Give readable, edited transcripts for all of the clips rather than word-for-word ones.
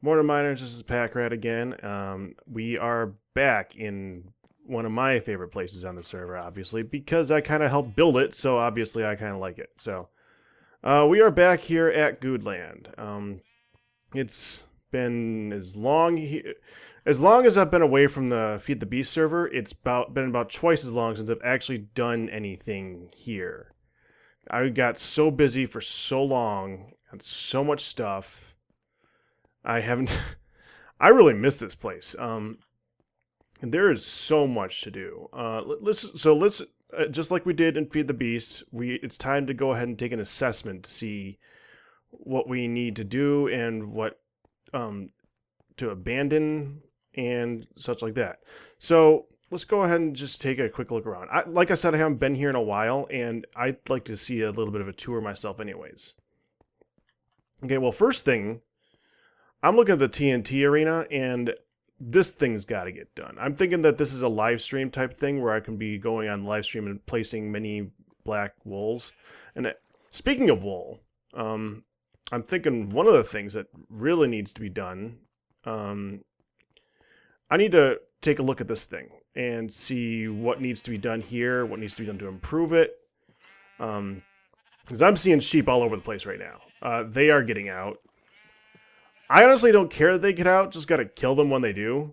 Morning miners, this is Pakratt again. We are back in one of my favorite places on the server, obviously, because I kind of helped build it, so obviously I kind of like it. So, we are back here at Guudeland. It's been as long as I've been away from the Feed the Beast server, been about twice as long since I've actually done anything here. I got so busy for so long, and so much stuff. I haven't. I really miss this place. And there is so much to do. Let's just like we did in Feed the Beast. It's time to go ahead and take an assessment to see what we need to do and what to abandon and such like that. So let's go ahead and just take a quick look around. Like I said, I haven't been here in a while, and I'd like to see a little bit of a tour myself, anyways. Okay, well, first thing. I'm looking at the TNT arena, and this thing's got to get done. I'm thinking that this is a live stream type thing where I can be going on live stream and placing many black wools. And speaking of wool, I'm thinking one of the things that really needs to be done, I need to take a look at this thing and see what needs to be done here, what needs to be done to improve it. Because I'm seeing sheep all over the place right now. They are getting out. I honestly don't care that they get out, just gotta kill them when they do.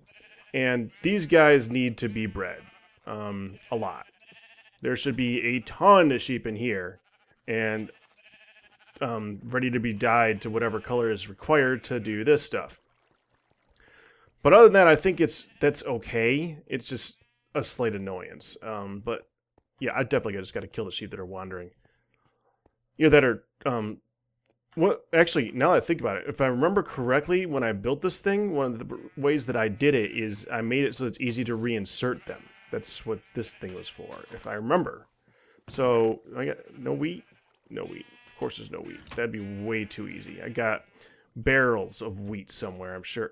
And these guys need to be bred. A lot. There should be a ton of sheep in here. And ready to be dyed to whatever color is required to do this stuff. But other than that, I think that's okay. It's just a slight annoyance. But yeah, I definitely just gotta kill the sheep that are wandering. That are well, actually, now that I think about it, if I remember correctly, when I built this thing, one of the ways that I did it is I made it so it's easy to reinsert them. That's what this thing was for, if I remember. So, I got no wheat? No wheat. Of course there's no wheat. That'd be way too easy. I got barrels of wheat somewhere, I'm sure.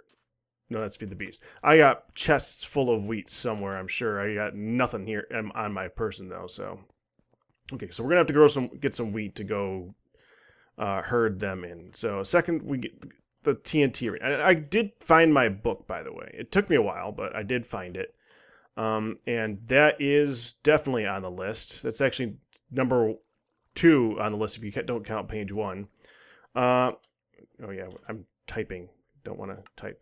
No, that's Feed the Beast. I got chests full of wheat somewhere, I'm sure. I got nothing here on my person, though, so. Okay, so we're going to have to get some wheat to go herd them in. So second, we get the TNT arena. I did find my book, by the way. It took me a while, but I did find it. And that is definitely on the list. That's actually number 2 on the list if you don't count page 1. Oh yeah, I'm typing. Don't want to type.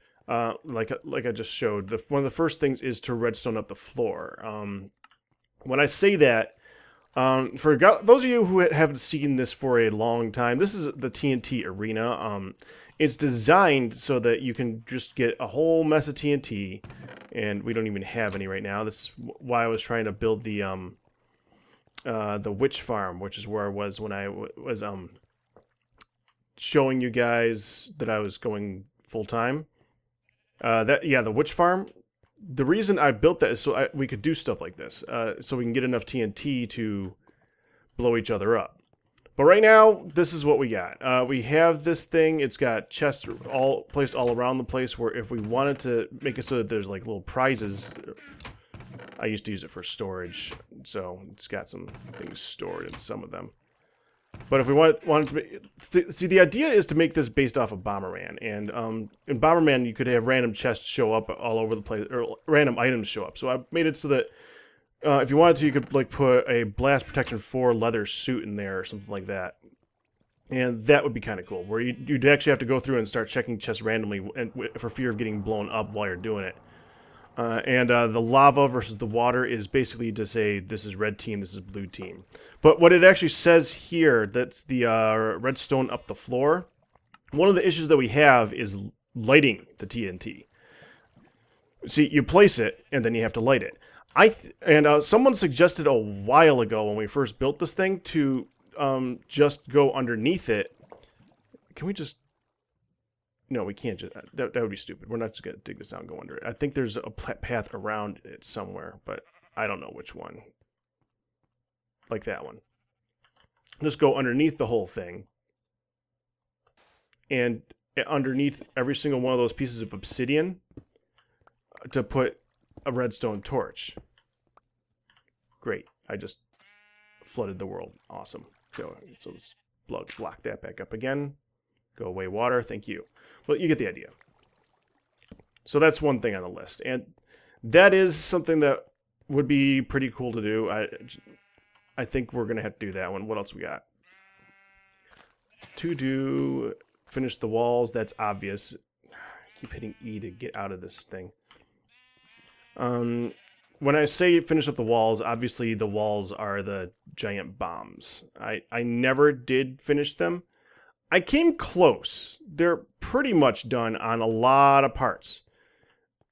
Like I just showed, one of the first things is to redstone up the floor. When I say that, for those of you who haven't seen this for a long time, this is the TNT arena. It's designed so that you can just get a whole mess of TNT, and we don't even have any right now. This is why I was trying to build the witch farm, which is where I was when I was showing you guys that I was going full time. The witch farm. The reason I built that is so we could do stuff like this, so we can get enough TNT to blow each other up. But right now, this is what we got. We have this thing. It's got chests placed all around the place where if we wanted to make it so that there's like little prizes, I used to use it for storage, so it's got some things stored in some of them. But if we wanted to see, the idea is to make this based off of Bomberman, and in Bomberman you could have random chests show up all over the place, or random items show up. So I made it so that if you wanted to, you could like put a Blast Protection 4 leather suit in there or something like that, and that would be kind of cool. Where you'd actually have to go through and start checking chests randomly, and for fear of getting blown up while you're doing it. The lava versus the water is basically to say this is red team, this is blue team. But what it actually says here, that's the redstone up the floor. One of the issues that we have is lighting the TNT. See, you place it, and then you have to light it. Someone suggested a while ago when we first built this thing to just go underneath it. Can we just... No, we can't just... That would be stupid. We're not just going to dig this out and go under it. I think there's a path around it somewhere, but I don't know which one. Like that one. Just go underneath the whole thing. And underneath every single one of those pieces of obsidian to put a redstone torch. Great. I just flooded the world. Awesome. So let's block that back up again. Go away, water. Thank you. Well, you get the idea. So that's one thing on the list. And that is something that would be pretty cool to do. I think we're going to have to do that one. What else we got? To do, finish the walls. That's obvious. I keep hitting E to get out of this thing. When I say finish up the walls, obviously the walls are the giant bombs. I never did finish them. I came close. They're pretty much done on a lot of parts,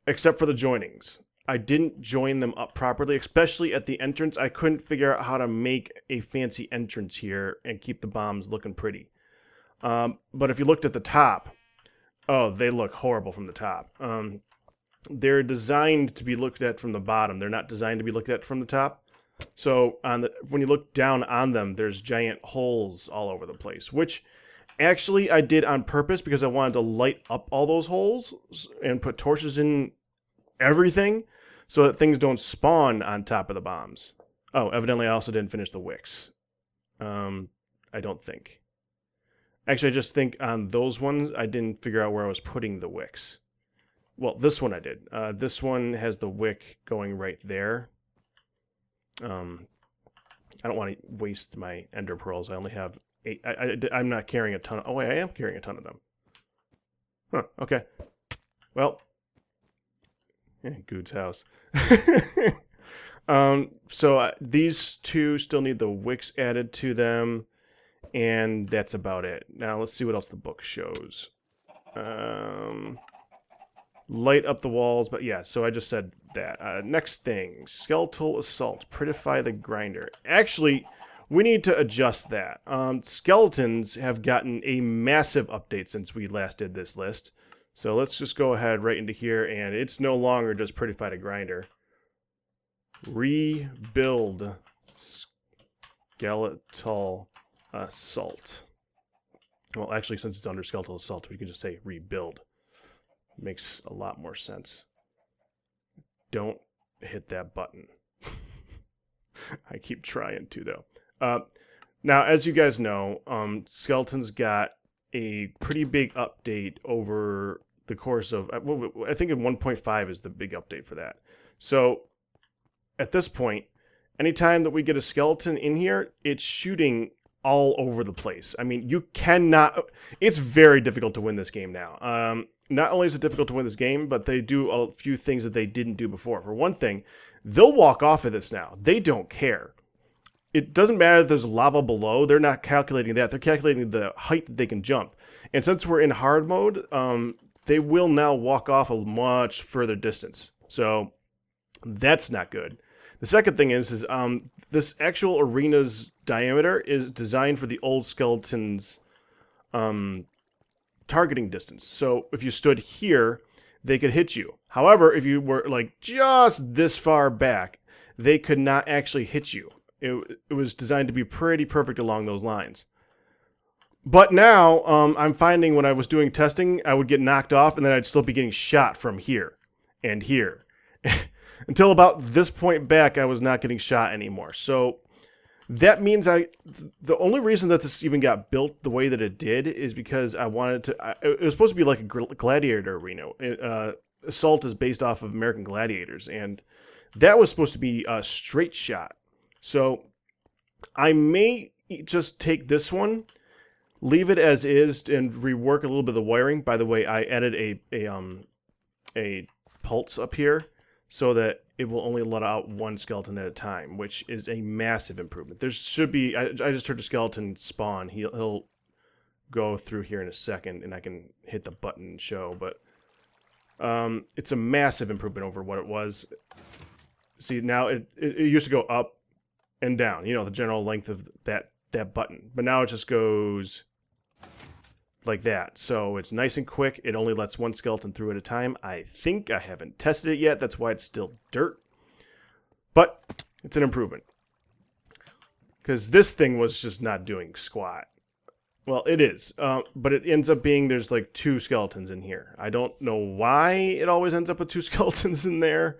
except for the joinings. I didn't join them up properly, especially at the entrance. I couldn't figure out how to make a fancy entrance here and keep the bombs looking pretty. But if you looked at the top, oh, they look horrible from the top. They're designed to be looked at from the bottom. They're not designed to be looked at from the top. So when you look down on them, there's giant holes all over the place, which actually I did on purpose because I wanted to light up all those holes and put torches in everything so that things don't spawn on top of the bombs. Oh, evidently I also didn't finish the wicks. I don't think. Actually, I just think on those ones, I didn't figure out where I was putting the wicks. Well, this one I did. This one has the wick going right there. I don't want to waste my ender pearls. I only have 8. I'm not carrying a ton of... Oh, wait, I am carrying a ton of them. Huh, okay. Well... Guude's house. So these two still need the wicks added to them, and that's about it. Now let's see what else the book shows. Light up the walls, but yeah, so I just said that. Next thing, skeletal assault, prettify the grinder. Actually, we need to adjust that. Skeletons have gotten a massive update since we last did this list. So let's just go ahead right into here, and it's no longer just prettify the grinder. Rebuild skeletal assault. Well, actually, since it's under skeletal assault, we can just say rebuild. Makes a lot more sense. Don't hit that button. I keep trying to, though. Now, as you guys know, Skeletons got a pretty big update over the course of... I think in 1.5 is the big update for that. So, at this point, anytime that we get a skeleton in here, it's shooting all over the place. I mean, you cannot... It's very difficult to win this game now. Not only is it difficult to win this game, but they do a few things that they didn't do before. For one thing, they'll walk off of this now. They don't care. It doesn't matter if there's lava below. They're not calculating that. They're calculating the height that they can jump. And since we're in hard mode, they will now walk off a much further distance. So that's not good. The second thing is this actual arena's diameter is designed for the old skeleton's targeting distance. So if you stood here, they could hit you. However, if you were like just this far back, they could not actually hit you. It was designed to be pretty perfect along those lines. But now, I'm finding when I was doing testing, I would get knocked off, and then I'd still be getting shot from here and here. Until about this point back, I was not getting shot anymore. So that means the only reason that this even got built the way that it did is because I wanted to... It was supposed to be like a gladiator arena. Assault is based off of American Gladiators, and that was supposed to be a straight shot. So I may just take this one, leave it as is, and rework a little bit of the wiring. By the way, I added a pulse up here so that it will only let out one skeleton at a time, which is a massive improvement. There should be... I just heard a skeleton spawn. He'll go through here in a second, and I can hit the button and show. But it's a massive improvement over what it was. See, now it used to go up and down, you know, the general length of that button. But now it just goes like that. So it's nice and quick. It only lets one skeleton through at a time. I think I haven't tested it yet. That's why it's still dirt. But it's an improvement. Because this thing was just not doing squat. Well, it is. But it ends up being there's like 2 skeletons in here. I don't know why it always ends up with 2 skeletons in there.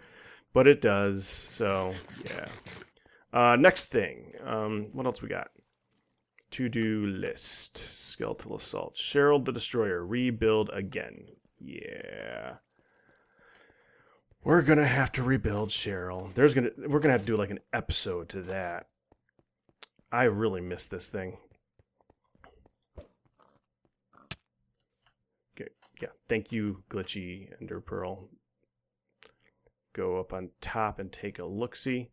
But it does. So, yeah. Next thing, what else we got? To-do list, skeletal assault, Cheryl the Destroyer, rebuild again. Yeah. We're gonna have to rebuild Cheryl. We're gonna have to do like an episode to that. I really miss this thing. Okay, yeah. Thank you, Glitchy Ender Pearl. Go up on top and take a look-see.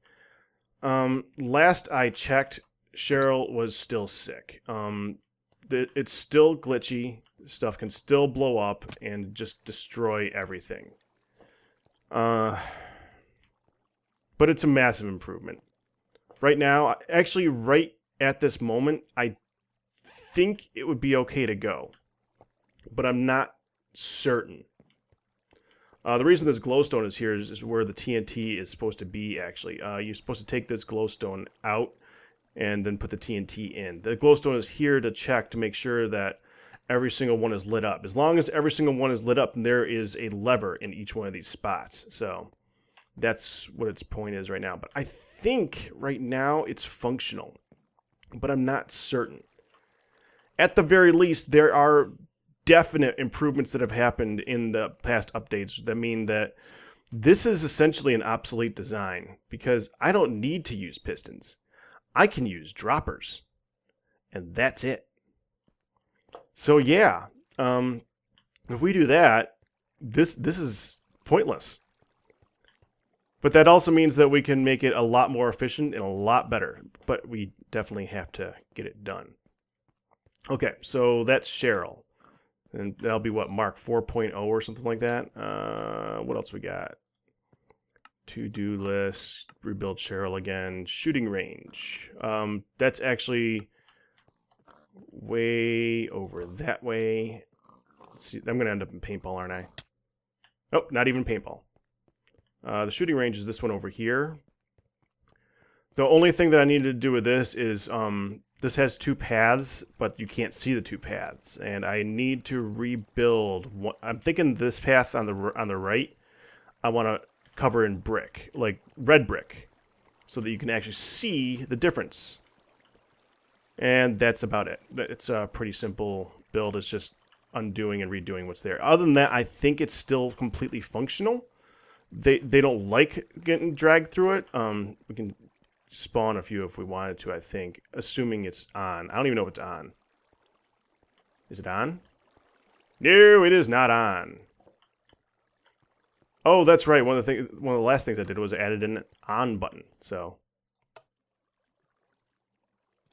Last I checked, Cheryl was still sick. It's still glitchy. Stuff can still blow up and just destroy everything. But it's a massive improvement. Right now, actually right at this moment, I think it would be okay to go. But I'm not certain. The reason this glowstone is here is where the TNT is supposed to be, actually. You're supposed to take this glowstone out and then put the TNT in. The glowstone is here to check to make sure that every single one is lit up. As long as every single one is lit up, then there is a lever in each one of these spots. So that's what its point is right now. But I think right now it's functional, but I'm not certain. At the very least, there are definite improvements that have happened in the past updates that mean that this is essentially an obsolete design because I don't need to use pistons. I can use droppers, and that's it. So yeah, if we do that, this is pointless. But that also means that we can make it a lot more efficient and a lot better. But we definitely have to get it done. Okay, so that's Cheryl. And that'll be what, Mark 4.0 or something like that? What else we got? To-do list, rebuild Cheryl again, shooting range. That's actually way over that way. Let's see, I'm going to end up in paintball, aren't I? Oh, not even paintball. The shooting range is this one over here. The only thing that I needed to do with this is this has two paths, but you can't see the two paths, and I need to rebuild one. I'm thinking this path on the right, I want to cover in brick, like red brick, so that you can actually see the difference. And that's about it. It's a pretty simple build. It's just undoing and redoing what's there. Other than that, I think it's still completely functional. They don't like getting dragged through it. We can spawn a few if we wanted to, I think, assuming it's on. I don't even know if it's on. Is it on? No, it is not on. Oh, that's right. One of the last things I did was I added an on button. So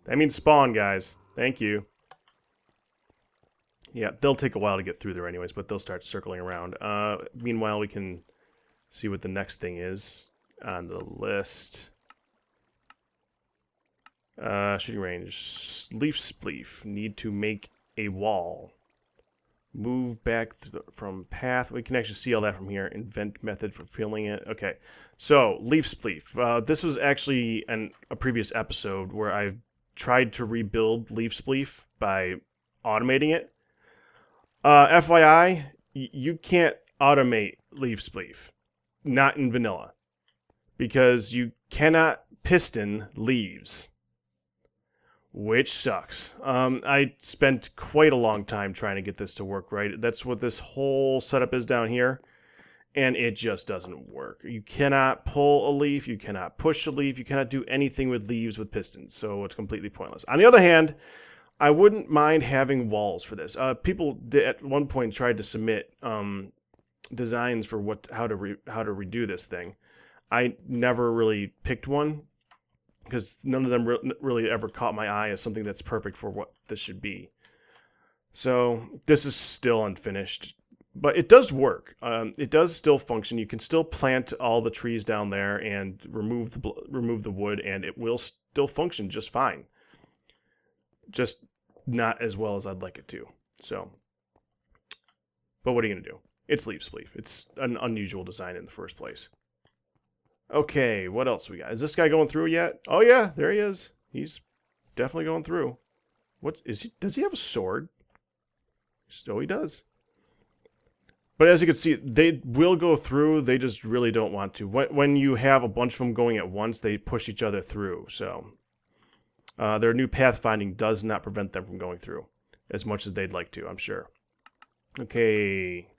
that means spawn, guys. Thank you. Yeah, they'll take a while to get through there anyways, but they'll start circling around. Meanwhile, we can see what the next thing is on the list. Shooting range. Leaf spleef. Need to make a wall. Move back from path. We can actually see all that from here. Invent method for filling it. Okay. So, leaf spleef. This was actually a previous episode where I tried to rebuild leaf spleef by automating it. FYI, you can't automate leaf spleef. Not in vanilla. Because you cannot piston leaves. Which sucks. I spent quite a long time trying to get this to work right. That's what this whole setup is down here. And it just doesn't work. You cannot pull a leaf. You cannot push a leaf. You cannot do anything with leaves with pistons. So it's completely pointless. On the other hand, I wouldn't mind having walls for this. People at one point tried to submit designs for how to redo this thing. I never really picked one, because none of them really ever caught my eye as something that's perfect for what this should be. So this is still unfinished, but it does work. It does still function. You can still plant all the trees down there and remove the wood, and it will still function just fine. Just not as well as I'd like it to. So, but what are you gonna do? It's leaf spleef. It's an unusual design in the first place. Okay, what else we got? Is this guy going through yet? Oh yeah, there he is. He's definitely going through. What is he? Does he have a sword? So he does. But as you can see, they will go through. They just really don't want to. When you have a bunch of them going at once, they push each other through. So their new pathfinding does not prevent them from going through as much as they'd like to, I'm sure. Okay.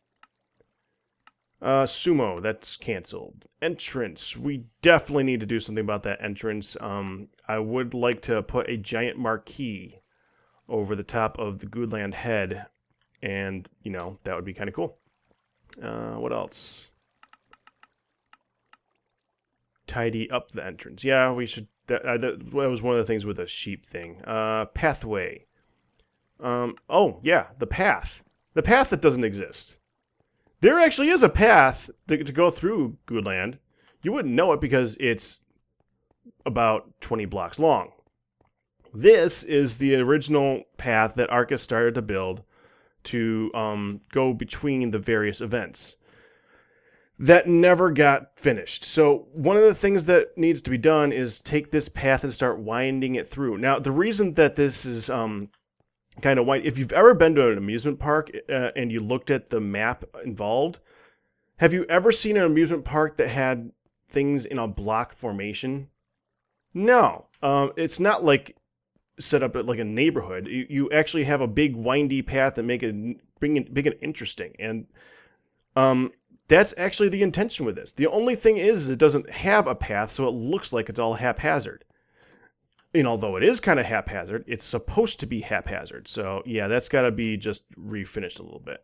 Sumo, that's canceled. Entrance, we definitely need to do something about that entrance. I would like to put a giant marquee over the top of the Guudeland head, and, you know, that would be kind of cool. What else? Tidy up the entrance. Yeah, we should. That was one of the things with the sheep thing. Pathway. Oh, yeah, the path. The path that doesn't exist. There actually is a path to go through Guudeland. You wouldn't know it because it's about 20 blocks long. This is the original path that Arcus started to build to go between the various events. That never got finished. So one of the things that needs to be done is take this path and start winding it through. Now, the reason that this is kind of wide, if you've ever been to an amusement park and you looked at the map involved, have you ever seen an amusement park that had things in a block formation? No. It's not like set up like a neighborhood. You actually have a big windy path that make it interesting. And that's actually the intention with this. The only thing is it doesn't have a path, so it looks like it's all haphazard. And although it is kind of haphazard, it's supposed to be haphazard. So yeah, that's got to be just refinished a little bit.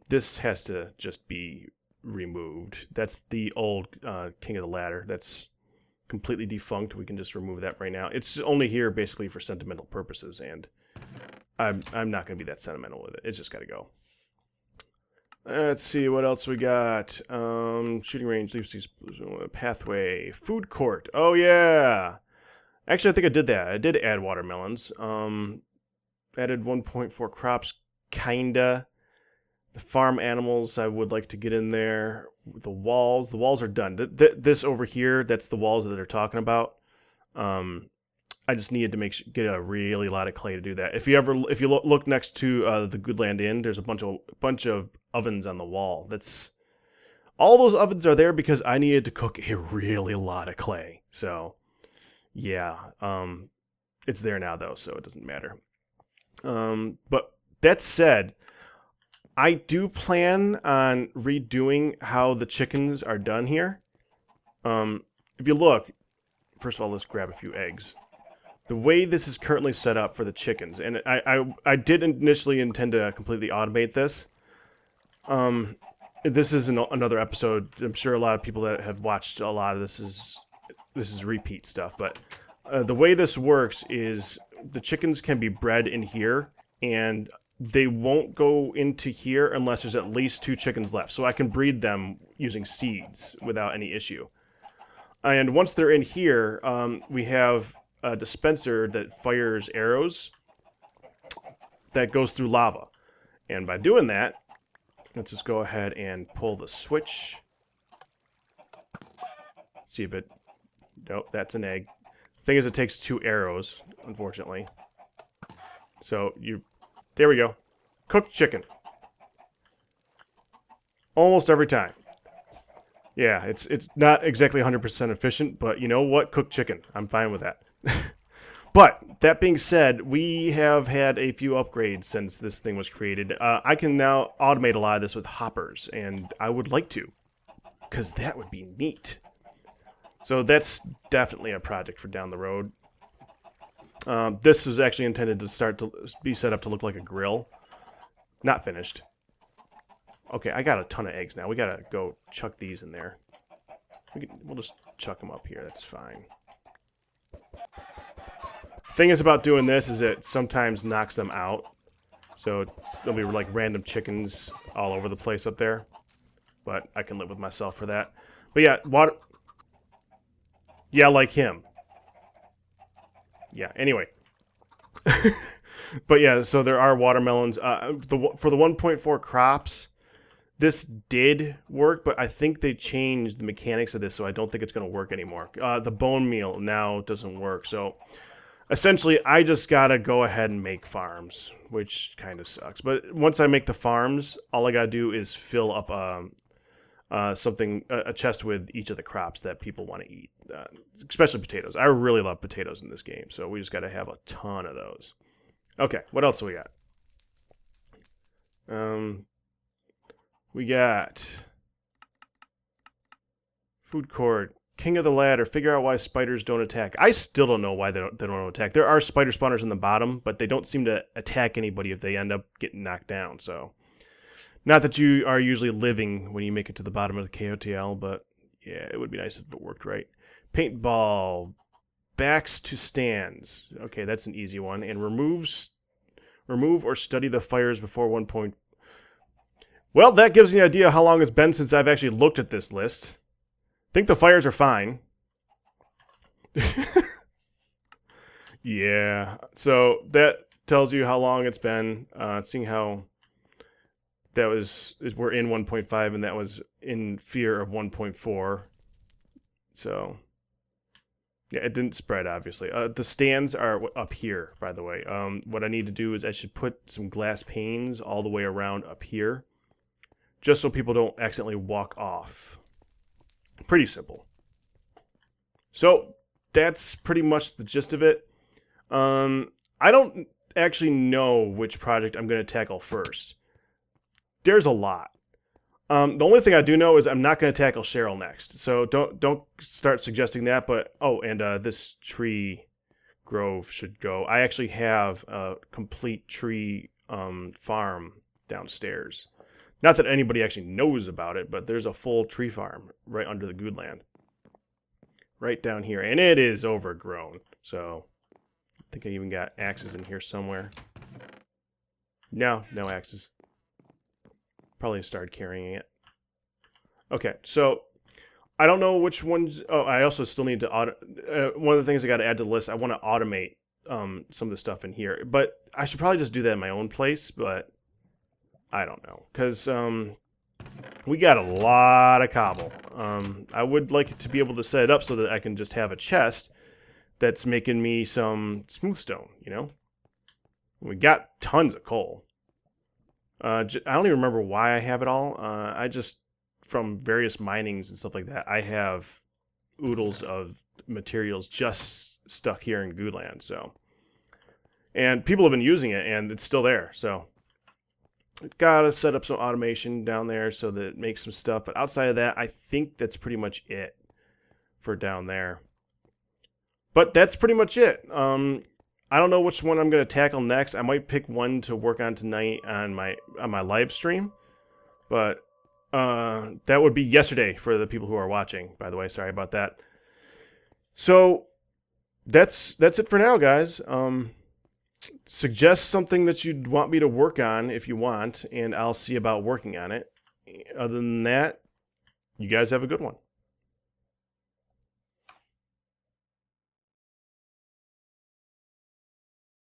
This has to just be removed. That's the old King of the Ladder. That's completely defunct. We can just remove that right now. It's only here basically for sentimental purposes, and I'm not going to be that sentimental with it. It's just got to go. Let's see what else we got. Shooting range, leaf seeds, pathway, food court. Oh yeah. Actually, I think I did that. I did add watermelons. Added 1.4 crops, kinda. The farm animals, I would like to get in there. The walls are done. This over here, that's the walls that they're talking about. I just needed to get a really lot of clay to do that. If you look next to the Guudeland Inn, there's a bunch of ovens on the wall. All those ovens are there because I needed to cook a really lot of clay. So yeah, it's there now though, so it doesn't matter. But that said, I do plan on redoing how the chickens are done here. If you look, first of all, let's grab a few eggs. The way this is currently set up for the chickens, and I did initially intend to completely automate this. This is another episode. I'm sure a lot of people that have watched a lot of this is repeat stuff, but the way this works is the chickens can be bred in here, and they won't go into here unless there's at least 2 chickens left. So I can breed them using seeds without any issue. And once they're in here, we have a dispenser that fires arrows that goes through lava. And by doing that, let's just go ahead and pull the switch. See if it... Nope, that's an egg. Thing is, it takes 2 arrows, unfortunately. So there we go. Cooked chicken. Almost every time. Yeah, it's not exactly 100% efficient, but you know what? Cooked chicken. I'm fine with that. But that being said, we have had a few upgrades since this thing was created. I can now automate a lot of this with hoppers, and I would like to, because that would be neat. So that's definitely a project for down the road. This was actually intended to be set up to look like a grill. Not finished. Okay, I got a ton of eggs now. We gotta go chuck these in there. We'll just chuck them up here. That's fine. Thing is about doing this is it sometimes knocks them out. So there'll be like random chickens all over the place up there. But I can live with myself for that. But yeah, water... Yeah, like him. Yeah, anyway. But yeah, so there are watermelons. For the 1.4 crops, this did work, but I think they changed the mechanics of this, so I don't think it's going to work anymore. The bone meal now doesn't work, so essentially I just got to go ahead and make farms, which kind of sucks. But once I make the farms, all I got to do is fill up a chest with each of the crops that people want to eat, especially potatoes. I really love potatoes in this game, so we just got to have a ton of those. Okay, what else do we got? We got Food court. King of the ladder. Figure out why spiders don't attack. I still don't know why they don't attack. There are spider spawners in the bottom, but they don't seem to attack anybody if they end up getting knocked down. So, not that you are usually living when you make it to the bottom of the KOTL, but yeah, it would be nice if it worked right. Paintball. Backs to stands. Okay, that's an easy one. And remove or study the fires before 1 point. Well, that gives me an idea how long it's been since I've actually looked at this list. I think the fires are fine. Yeah, so that tells you how long it's been. Seeing how that we're in 1.5 and that was in fear of 1.4. So, yeah, it didn't spread, obviously. The stands are up here, by the way. What I need to do is I should put some glass panes all the way around up here, just so people don't accidentally walk off. Pretty simple. So that's pretty much the gist of it. I don't actually know which project I'm going to tackle first. There's a lot. The only thing I do know is I'm not going to tackle Cheryl next. So don't start suggesting that. But and this tree grove should go. I actually have a complete tree farm downstairs. Not that anybody actually knows about it, but there's a full tree farm right under the Guudeland. Right down here. And it is overgrown. So I think I even got axes in here somewhere. No axes. Probably started carrying it. Okay, so I don't know which ones. Oh, I also still need to one of the things I got to add to the list. I want to automate some of the stuff in here, but I should probably just do that in my own place. But I don't know because we got a lot of cobble. I would like it to be able to set it up so that I can just have a chest that's making me some smooth stone. You know, we got tons of coal. I don't even remember why I have it all. I just, from various minings and stuff like that, I have oodles of materials just stuck here in Guudeland. So, and people have been using it, and it's still there. So, gotta set up some automation down there so that it makes some stuff. But outside of that, I think that's pretty much it for down there. But that's pretty much it. I don't know which one I'm going to tackle next. I might pick one to work on tonight on my live stream, but that would be yesterday for the people who are watching. By the way, sorry about that. So that's it for now, guys. Suggest something that you'd want me to work on if you want, and I'll see about working on it. Other than that, you guys have a good one.